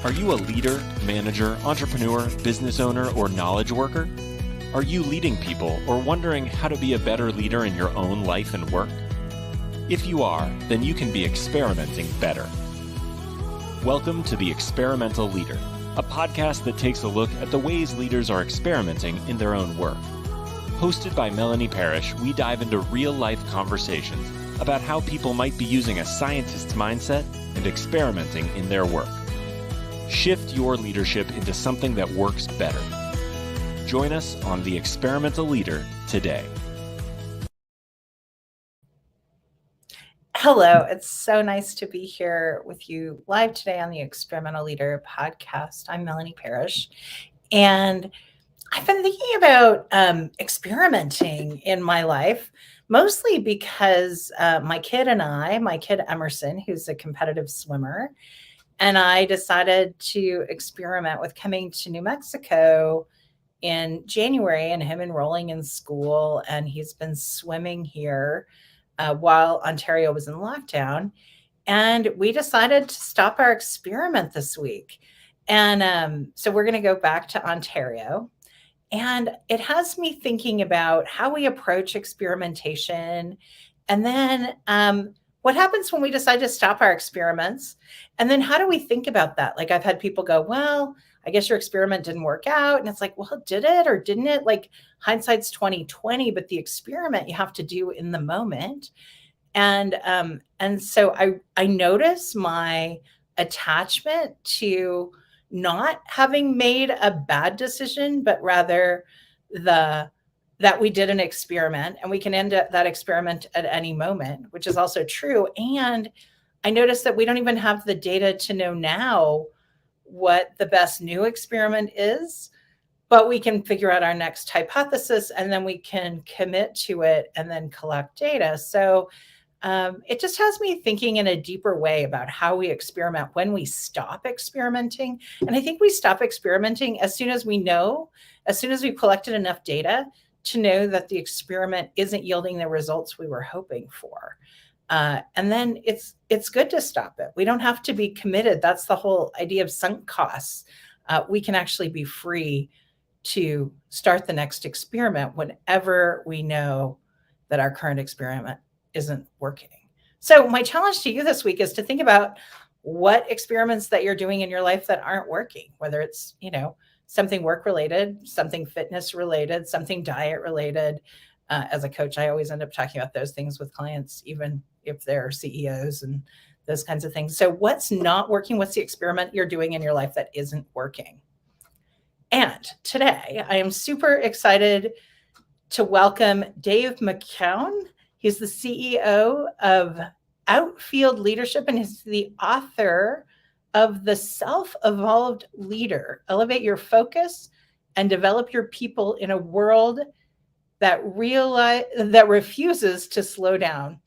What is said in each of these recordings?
Are you a leader, manager, entrepreneur, business owner, or knowledge worker? Are you leading people or wondering how to be a better leader in your own life and work? If you are, then you can be experimenting better. Welcome to The Experimental Leader, a podcast that takes a look at the ways leaders are experimenting in their own work. Hosted by Melanie Parrish, we dive into real-life conversations about how people might be using a scientist's mindset and experimenting in their work. Shift your leadership into something that works better. Join us on The Experimental Leader today. Hello, it's so nice to be here with you live today on the Experimental Leader podcast. I'm Melanie Parrish, and I've been thinking about experimenting in my life, mostly because my kid Emerson, who's a competitive swimmer, and I decided to experiment with coming to New Mexico in January and him enrolling in school, and he's been swimming here while Ontario was in lockdown. And we decided to stop our experiment this week. And so we're going to go back to Ontario. And it has me thinking about how we approach experimentation. And then what happens when we decide to stop our experiments? And then how do we think about that? Like, I've had people go, well, I guess your experiment didn't work out. And it's like, well, did it or didn't it? Like, hindsight's 2020, but the experiment you have to do in the moment. And so I notice my attachment to not having made a bad decision, but rather that we did an experiment and we can end that experiment at any moment, which is also true. And I noticed that we don't even have the data to know now what the best new experiment is, but we can figure out our next hypothesis and then we can commit to it and then collect data. So it just has me thinking in a deeper way about how we experiment when we stop experimenting. And I think we stop experimenting as soon as we've collected enough data to know that the experiment isn't yielding the results we were hoping for. And then it's good to stop it. We don't have to be committed. That's the whole idea of sunk costs. We can actually be free to start the next experiment whenever we know that our current experiment isn't working. So my challenge to you this week is to think about what experiments that you're doing in your life that aren't working, whether it's, something work related, something fitness related, something diet related. As a coach, I always end up talking about those things with clients, even if they're CEOs and those kinds of things. So what's not working? What's the experiment you're doing in your life that isn't working? And today I am super excited to welcome Dave McKeown. He's the CEO of Outfield Leadership, and he's the author of The Self-Evolved Leader: Elevate Your Focus and Develop Your People in a World that refuses to slow down.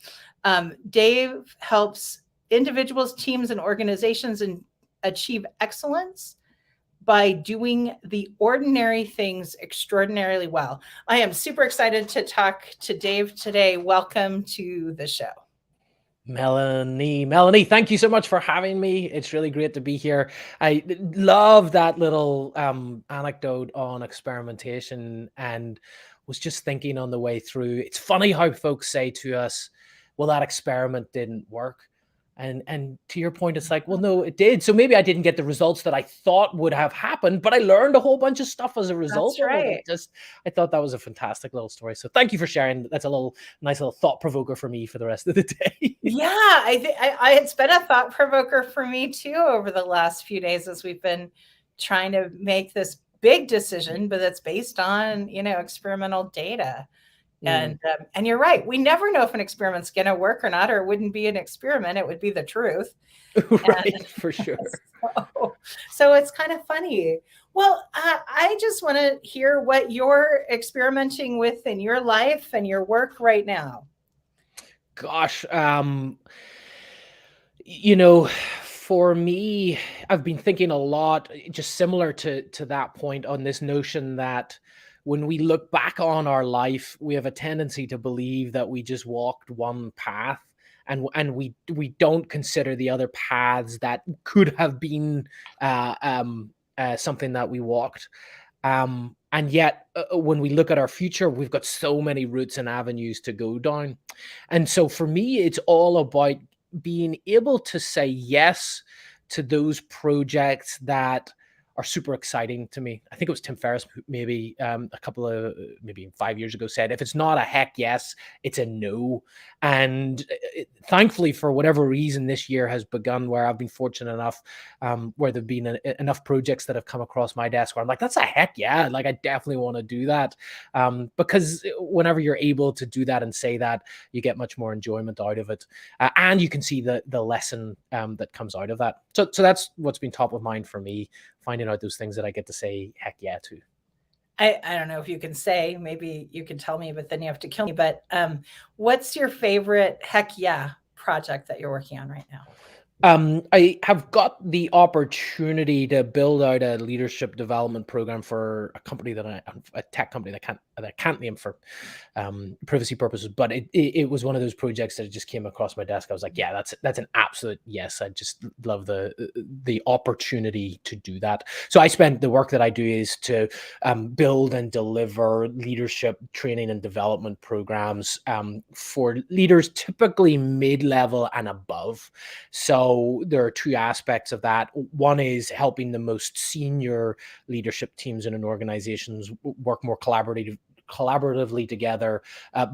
Dave helps individuals, teams, and organizations achieve excellence by doing the ordinary things extraordinarily well. I am super excited to talk to Dave today. Welcome to the show. Melanie, thank you so much for having me. It's really great to be here. I love that little anecdote on experimentation, and was just thinking on the way through, it's funny how folks say to us, well, that experiment didn't work. And to your point, it's like, well, no, it did. So maybe I didn't get the results that I thought would have happened, but I learned a whole bunch of stuff as a result. That's right. I thought that was a fantastic little story. So thank you for sharing. That's a nice little thought provoker for me for the rest of the day. Yeah, it's been a thought provoker for me too over the last few days as we've been trying to make this big decision, but it's based on, experimental data. And you're right. We never know if an experiment's going to work or not, or it wouldn't be an experiment. It would be the truth. Right, for sure. So it's kind of funny. Well, I just want to hear what you're experimenting with in your life and your work right now. Gosh, for me, I've been thinking a lot, just similar to that point, on this notion that when we look back on our life, we have a tendency to believe that we just walked one path and we don't consider the other paths that could have been something that we walked. And yet, when we look at our future, we've got so many routes and avenues to go down. And so for me, it's all about being able to say yes to those projects that are super exciting to me. I think it was Tim Ferriss, maybe maybe 5 years ago, said, if it's not a heck yes, it's a no. And thankfully, for whatever reason, this year has begun where I've been fortunate enough, where there've been enough projects that have come across my desk where I'm like, that's a heck yeah, like I definitely want to do that. Because whenever you're able to do that and say that, you get much more enjoyment out of it. And you can see the lesson that comes out of that. So that's what's been top of mind for me, finding out those things that I get to say heck yeah to. I don't know if you can say, maybe you can tell me, but then you have to kill me. But what's your favorite heck yeah project that you're working on right now? I have got the opportunity to build out a leadership development program for a company a tech company that I can't name for privacy purposes, but it was one of those projects that just came across my desk. I was like, yeah, that's an absolute yes. I just love the opportunity to do that. So the work that I do is to build and deliver leadership training and development programs for leaders, typically mid-level and above. So there are two aspects of that. One is helping the most senior leadership teams in an organizations work more collaboratively together,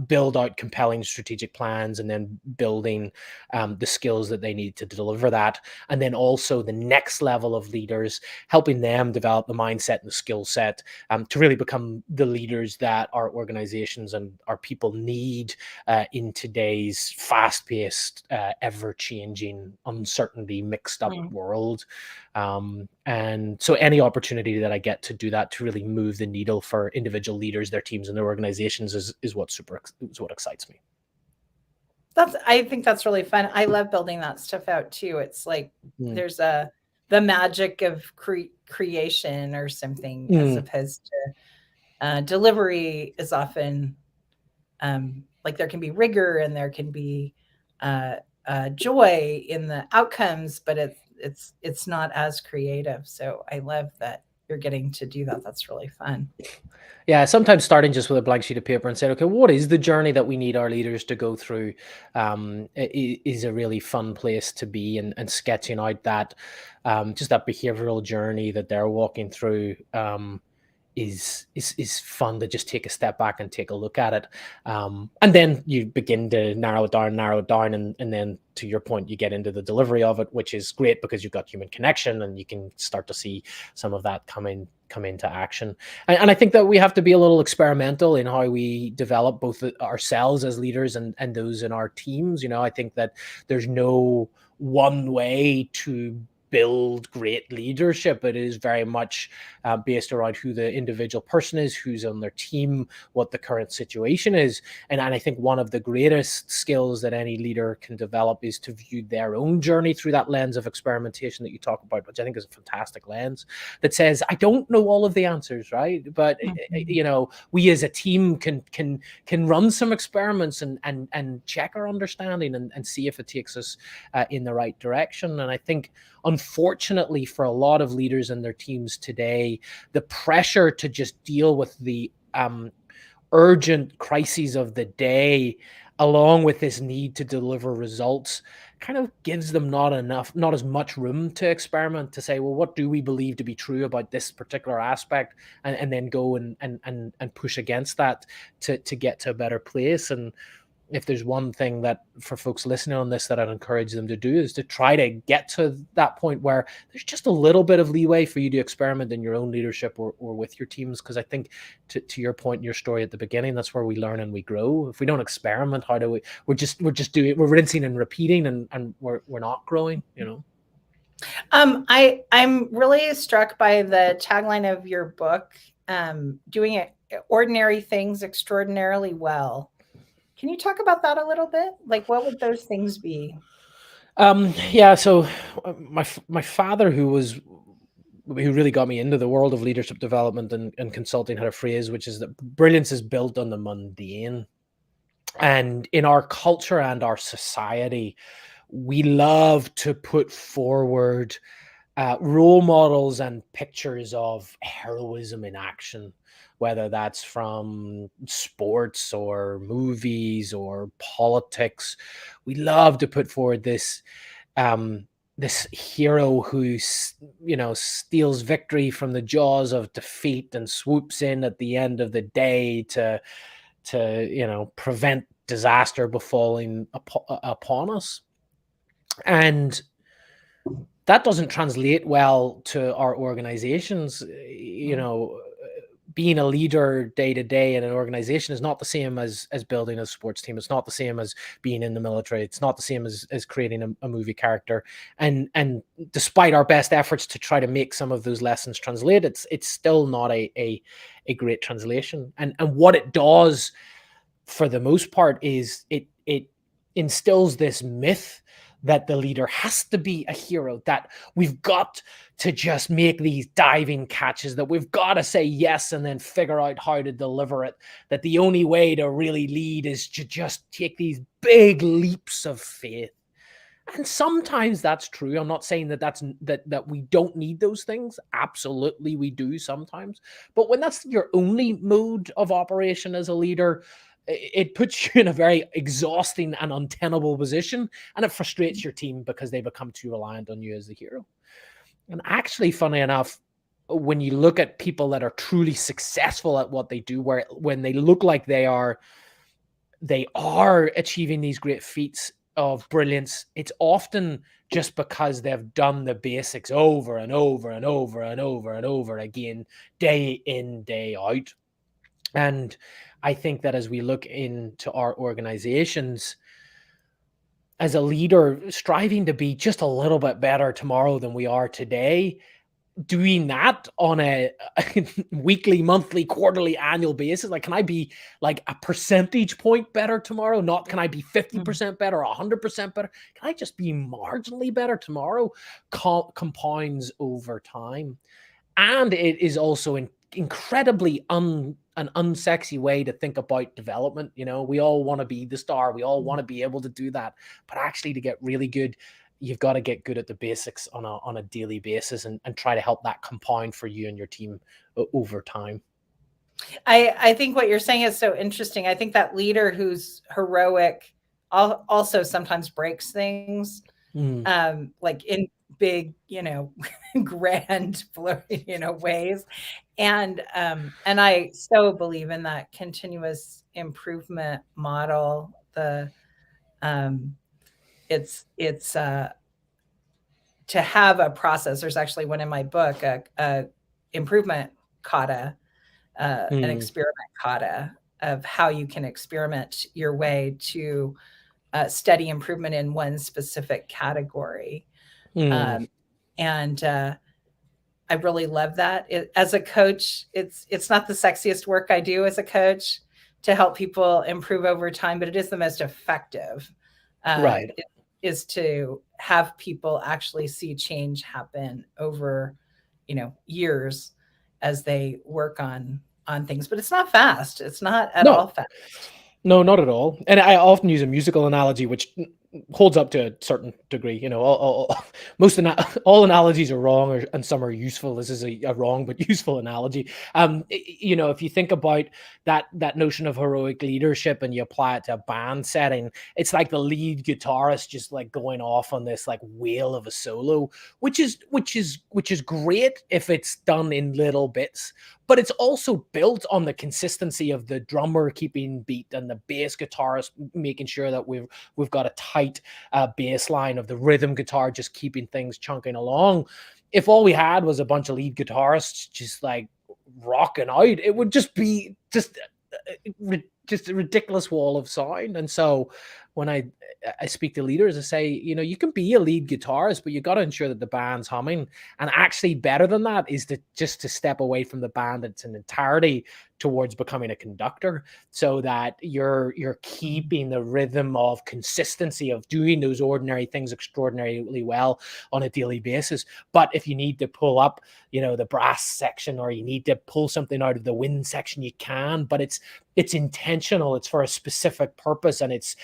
build out compelling strategic plans, and then building the skills that they need to deliver that. And then also the next level of leaders, helping them develop the mindset and the skill set to really become the leaders that our organizations and our people need in today's fast-paced, ever-changing, uncertainty, mixed-up world. And so any opportunity that I get to do that, to really move the needle for individual leaders, their teams, and their organizations is what excites me. I think that's really fun. I love building that stuff out too. It's like there's the magic of creation or something, as opposed to delivery is often like there can be rigor and there can be joy in the outcomes, but it's not as creative. So I love that you're getting to do that. That's really fun. Yeah, sometimes starting just with a blank sheet of paper and saying, okay, what is the journey that we need our leaders to go through is a really fun place to be, and sketching out that just that behavioral journey that they're walking through is fun to just take a step back and take a look at it. And then you begin to narrow it down. And then to your point, you get into the delivery of it, which is great because you've got human connection and you can start to see some of that come into action. And I think that we have to be a little experimental in how we develop both ourselves as leaders and those in our teams. I think that there's no one way to build great leadership. It is very much based around who the individual person is, who's on their team, what the current situation is. And I think one of the greatest skills that any leader can develop is to view their own journey through that lens of experimentation that you talk about, which I think is a fantastic lens that says, I don't know all of the answers, right? But we as a team can run some experiments and check our understanding and see if it takes us in the right direction. And I think, unfortunately, for a lot of leaders and their teams today, the pressure to just deal with the urgent crises of the day, along with this need to deliver results, kind of gives them not as much room to experiment, to say, well, what do we believe to be true about this particular aspect, and then go and push against that to get to a better place. And if there's one thing that for folks listening on this that I'd encourage them to do, is to try to get to that point where there's just a little bit of leeway for you to experiment in your own leadership or with your teams. Because I think to your point in your story at the beginning, that's where we learn and we grow. If we don't experiment, how do we're just doing, we're rinsing and repeating, and we're not growing, I'm really struck by the tagline of your book, doing ordinary things extraordinarily well. Can you talk about that a little bit? Like, what would those things be? Yeah. So my father, who really got me into the world of leadership development and consulting, had a phrase, which is that brilliance is built on the mundane. And in our culture and our society, we love to put forward role models and pictures of heroism in action, whether that's from sports or movies or politics. We love to put forward this this hero who, steals victory from the jaws of defeat and swoops in at the end of the day to prevent disaster befalling upon us. And that doesn't translate well to our organizations. Being a leader day to day in an organization is not the same as building a sports team. It's not the same as being in the military. It's not the same as creating a movie character. And despite our best efforts to try to make some of those lessons translate, it's still not a great translation. And what it does, for the most part, is it instills this myth that the leader has to be a hero, that we've got to just make these diving catches, that we've got to say yes and then figure out how to deliver it, that the only way to really lead is to just take these big leaps of faith. And sometimes that's true. I'm not saying that we don't need those things. Absolutely, we do sometimes. But when that's your only mode of operation as a leader, it puts you in a very exhausting and untenable position, and it frustrates your team because they become too reliant on you as the hero. And actually, funny enough, when you look at people that are truly successful at what they do, when they look like they are achieving these great feats of brilliance, it's often just because they've done the basics over and over and over and over and over again, day in, day out. And I think that as we look into our organizations, as a leader, striving to be just a little bit better tomorrow than we are today, doing that on a weekly, monthly, quarterly, annual basis, like, can I be like a percentage point better tomorrow? Not can I be 50% better, 100% better? Can I just be marginally better tomorrow? Compounds over time. And it is also incredibly an unsexy way to think about development. We all want to be the star. We all want to be able to do that. But actually, to get really good, you've got to get good at the basics on a daily basis and try to help that compound for you and your team over time. I think what you're saying is so interesting. I think that leader who's heroic also sometimes breaks things, like in big, grand, ways. And I so believe in that continuous improvement model. It's to have a process. There's actually one in my book, a improvement kata, an experiment kata of how you can experiment your way to steady improvement in one specific category. And I really love that. As a coach, it's not the sexiest work I do as a coach to help people improve over time, but it is the most effective. Right. Is to have people actually see change happen over, years as they work on things. But it's not fast. It's not at all fast. No, not at all. And I often use a musical analogy, which holds up to a certain degree. All analogies are wrong, and some are useful. This is a wrong but useful analogy. If you think about that notion of heroic leadership and you apply it to a band setting, it's like the lead guitarist just like going off on this like whale of a solo, which is great if it's done in little bits. But it's also built on the consistency of the drummer keeping beat and the bass guitarist making sure that we've got a tight bass line of the rhythm guitar just keeping things chunking along. If all we had was a bunch of lead guitarists just like rocking out, it would just be just a ridiculous wall of sound. And so when I speak to leaders, I say, you can be a lead guitarist, but you got to ensure that the band's humming. And actually better than that is to step away from the band in its entirety towards becoming a conductor, so that you're keeping the rhythm of consistency of doing those ordinary things extraordinarily well on a daily basis. But if you need to pull up, the brass section, or you need to pull something out of the wind section, you can, but it's intentional. It's for a specific purpose, and it's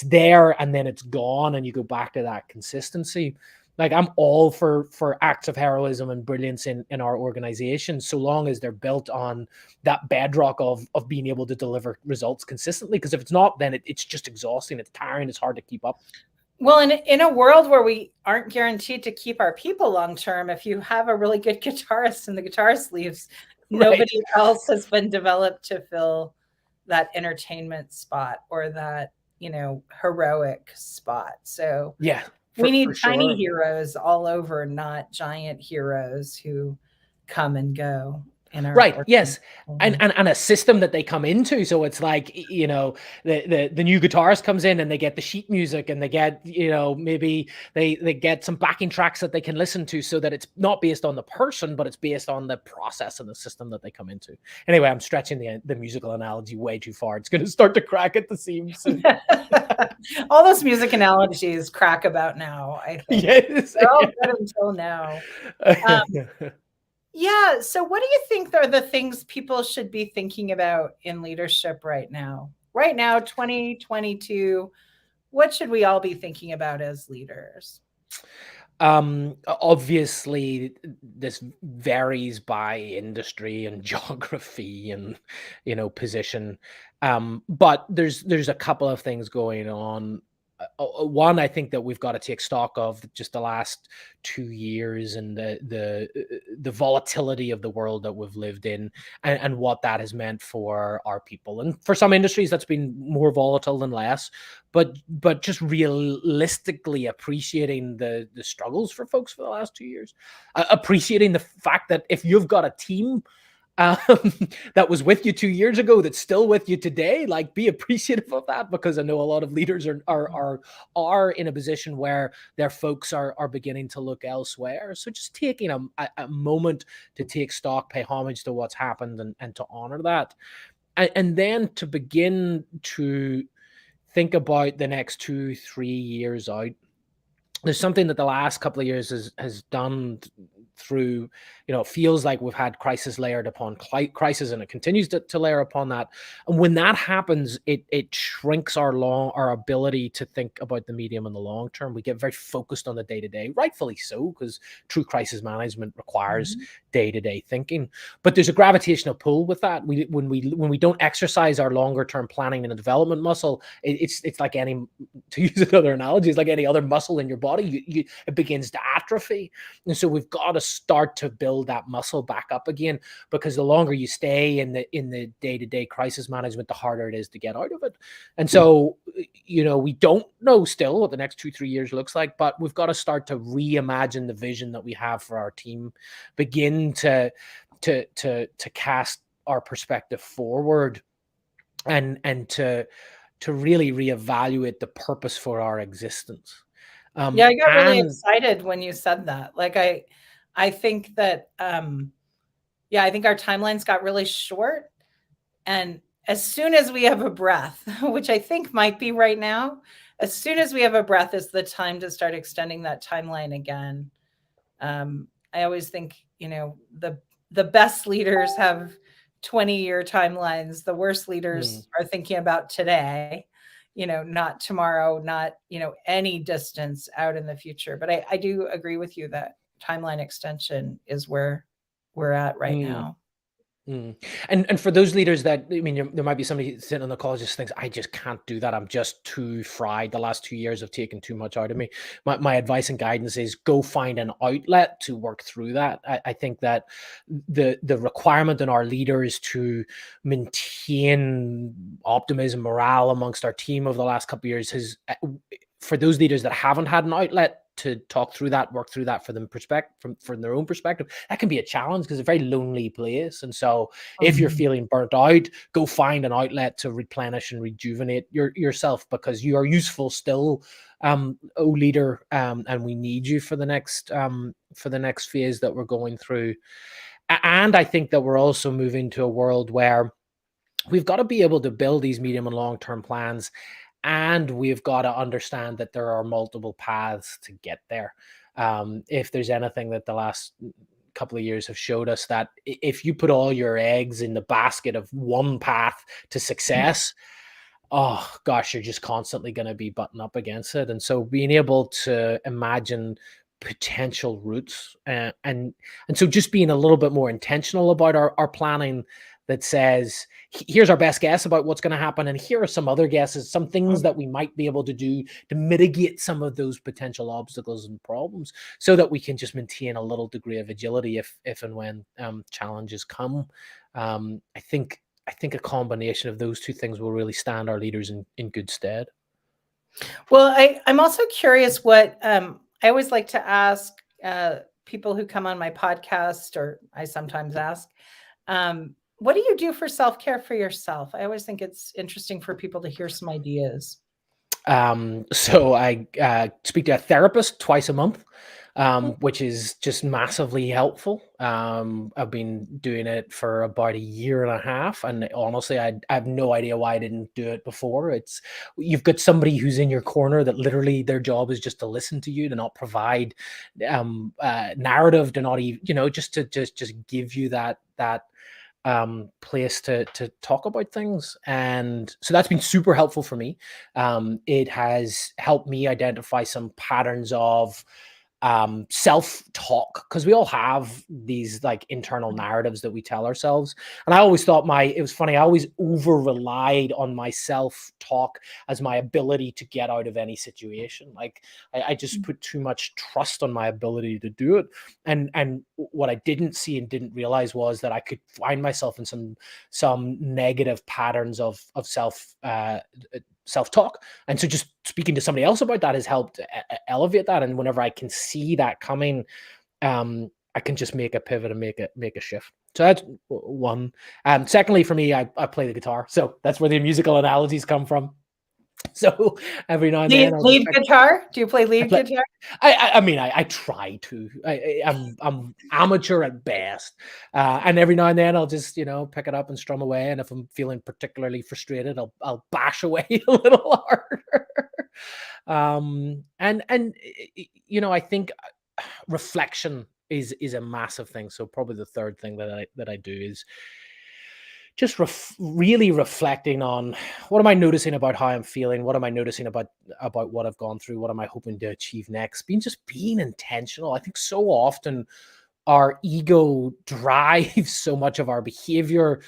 there, and then it's gone, and you go back to that consistency. Like, I'm all for acts of heroism and brilliance in our organization, so long as they're built on that bedrock of being able to deliver results consistently. Because if it's not, then it's just exhausting. It's tiring. It's hard to keep up. Well, in a world where we aren't guaranteed to keep our people long term, if you have a really good guitarist in the guitarist leaves, nobody else has been developed to fill that entertainment spot or that, heroic spot. So yeah, we need tiny heroes all over, not giant heroes who come and go. Yes. And a system that they come into. So it's like, the new guitarist comes in and they get the sheet music, and they get, maybe they get some backing tracks that they can listen to, so that it's not based on the person, but it's based on the process and the system that they come into. Anyway, I'm stretching the musical analogy way too far. It's going to start to crack at the seams. All those music analogies crack about now, I think. Yes. They're all good until now. Yeah. So what do you think are the things people should be thinking about in leadership right now? Right now, 2022, what should we all be thinking about as leaders? Obviously, this varies by industry and geography and, position. But there's a couple of things going on. One, I think that we've got to take stock of just the last 2 years and the volatility of the world that we've lived in, and what that has meant for our people. And for some industries, that's been more volatile than less. But just realistically appreciating the struggles for folks for the last 2 years, appreciating the fact that if you've got a team that was with you 2 years ago that's still with you today, like, be appreciative of that, because I know a lot of leaders are in a position where their folks are beginning to look elsewhere. So just taking a moment to take stock, pay homage to what's happened, and to honor that, and then to begin to think about the next 2-3 years out. There's something that the last couple of years has done through, it feels like we've had crisis layered upon crisis, and it continues to layer upon that. And when that happens, it shrinks our ability to think about the medium and the long term. We get very focused on the day-to-day, rightfully so, because true crisis management requires day-to-day thinking. But there's a gravitational pull with that. When we don't exercise our longer term planning and development muscle, it's like any, to use another analogy, it's like any other muscle in your body. It begins to atrophy. And so we've got to start to build that muscle back up again, because the longer you stay in the day-to-day crisis management, the harder it is to get out of it. And so, we don't know still what the next 2-3 years looks like, but we've got to start to reimagine the vision that we have for our team, begin to cast our perspective forward, and to really reevaluate the purpose for our existence. I got really excited when you said that. Like, I think that, I think our timelines got really short. And as soon as we have a breath, which I think might be right now, as soon as we have a breath is the time to start extending that timeline again. I always think, the best leaders have 20-year timelines. The worst leaders are thinking about today, not tomorrow, not, any distance out in the future. But I do agree with you that timeline extension is where we're at right now. And for those leaders that, there might be somebody sitting on the call just thinks, I just can't do that. I'm just too fried. The last 2 years have taken too much out of me. My advice and guidance is go find an outlet to work through that. I think that the requirement in our leaders to maintain optimism, morale amongst our team over the last couple of years has, for those leaders that haven't had an outlet to talk through that, work through that for them from their own perspective, that can be a challenge, because it's a very lonely place. And so if you're feeling burnt out, go find an outlet to replenish and rejuvenate yourself, because you are useful still, leader, and we need you for the next phase that we're going through. And I think that we're also moving to a world where we've got to be able to build these medium and long-term plans, and we've got to understand that there are multiple paths to get there. If there's anything that the last couple of years have showed us, that if you put all your eggs in the basket of one path to success, oh gosh, you're just constantly going to be butting up against it. And so being able to imagine potential routes, and so just being a little bit more intentional about our planning, that says, here's our best guess about what's going to happen, and here are some other guesses, some things that we might be able to do to mitigate some of those potential obstacles and problems, so that we can just maintain a little degree of agility if and when challenges come. I think a combination of those two things will really stand our leaders in good stead. Well, I'm also curious what I always like to ask people who come on my podcast, or I sometimes ask, what do you do for self-care for yourself? I always think it's interesting for people to hear some ideas. So I speak to a therapist twice a month, which is just massively helpful. I've been doing it for about 1.5 years, and honestly, I have no idea why I didn't do it before. You've got somebody who's in your corner that literally their job is just to listen to you, to not provide narrative, to not even, just to give you that place to talk about things. And so that's been super helpful for me. It has helped me identify some patterns of self-talk, because we all have these like internal narratives that we tell ourselves. And I always thought it was funny, I always over-relied on my self-talk as my ability to get out of any situation. Like I just put too much trust on my ability to do it. And what I didn't see and didn't realize was that I could find myself in some negative patterns of self-talk. And so just speaking to somebody else about that has helped elevate that. And whenever I can see that coming, I can just make a pivot and make a shift. So that's one. Secondly, for me, I play the guitar. So that's where the musical analogies come from. So every now and then, lead guitar. Do you play lead guitar? I mean, I try to. I'm amateur at best, and every now and then I'll just pick it up and strum away. And if I'm feeling particularly frustrated, I'll bash away a little harder. And I think reflection is a massive thing. So probably the third thing that I do is just really reflecting on, what am I noticing about how I'm feeling? What am I noticing about what I've gone through? What am I hoping to achieve next? Being intentional. I think so often our ego drives so much of our behavior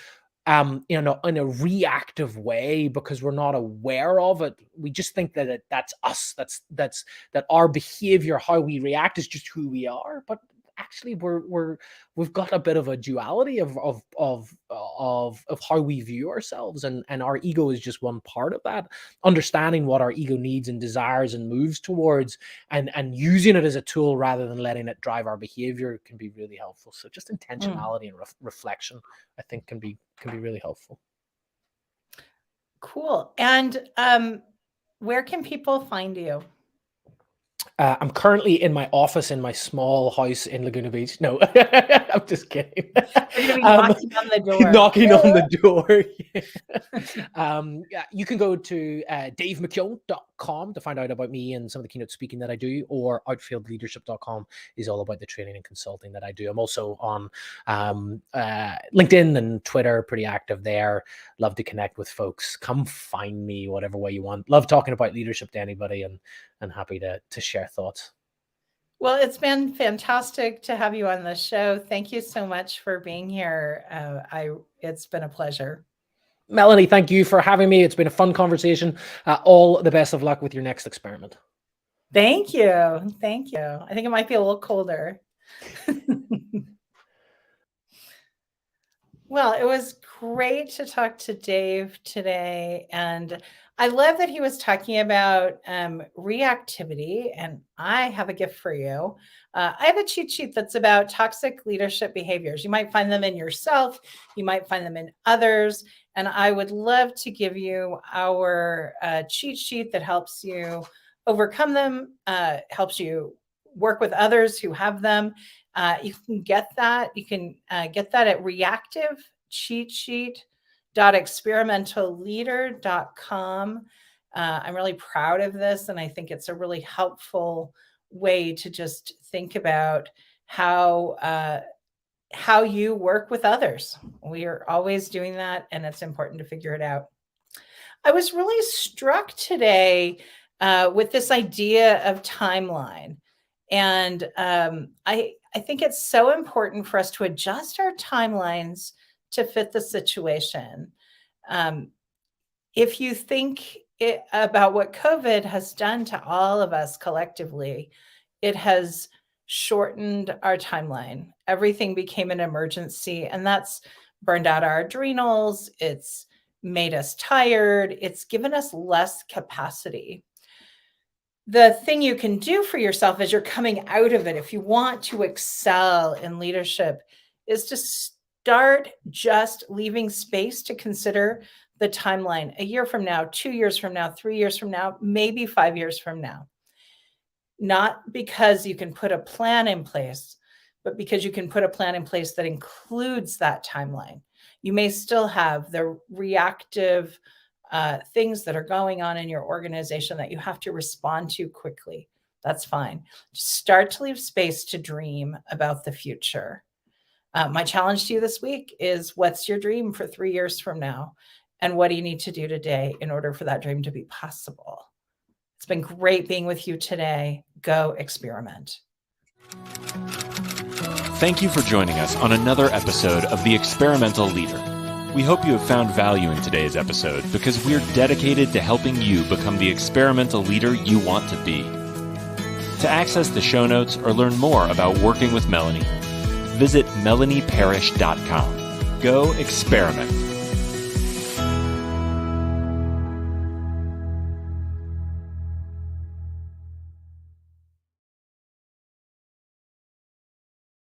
in a reactive way, because we're not aware of it. We just think that that's us. That our behavior, how we react, is just who we are. But actually we've got a bit of a duality of how we view ourselves, and our ego is just one part of that. Understanding what our ego needs and desires and moves towards, and using it as a tool rather than letting it drive our behavior, can be really helpful. So just intentionality and reflection, I think, can be really helpful. Cool. And where can people find you? I'm currently in my office in my small house in Laguna Beach. No, I'm just kidding. You're gonna be knocking on the door. Knocking on the door. Yeah. You can go to davemckeown.com to find out about me and some of the keynote speaking that I do, or outfieldleadership.com is all about the training and consulting that I do. I'm also on LinkedIn and Twitter, pretty active there. Love to connect with folks. Come find me whatever way you want. Love talking about leadership to anybody, and happy to share thoughts. Well, it's been fantastic to have you on the show. Thank you so much for being here. It's been a pleasure. Melanie, thank you for having me. It's been a fun conversation. All the best of luck with your next experiment. Thank you. Thank you. I think it might be a little colder. Well, it was great to talk to Dave today. And I love that he was talking about reactivity. And I have a gift for you. I have a cheat sheet that's about toxic leadership behaviors. You might find them in yourself. You might find them in others. And I would love to give you our cheat sheet that helps you overcome them, helps you work with others who have them. You can get that. You can get that at reactivecheatsheet.experimentalleader.com. I'm really proud of this, and I think it's a really helpful way to just think about how you work with others. We are always doing that, and it's important to figure it out. I was really struck today with this idea of timeline. And I think it's so important for us to adjust our timelines to fit the situation. If you think about what COVID has done to all of us collectively, it has shortened our timeline. Everything became an emergency, and that's burned out our adrenals. It's made us tired. It's given us less capacity. The thing you can do for yourself as you're coming out of it, if you want to excel in leadership, is to start just leaving space to consider the timeline a year from now, 2 years from now, 3 years from now, maybe 5 years from now. Not because you can put a plan in place, but because you can put a plan in place that includes that timeline. You may still have the reactive things that are going on in your organization that you have to respond to quickly. That's fine. Just start to leave space to dream about the future. My challenge to you this week is, what's your dream for 3 years from now? And what do you need to do today in order for that dream to be possible? It's been great being with you today. Go experiment. Thank you for joining us on another episode of The Experimental Leader. We hope you have found value in today's episode, because we're dedicated to helping you become the experimental leader you want to be. To access the show notes or learn more about working with Melanie, visit melanieparish.com. Go experiment.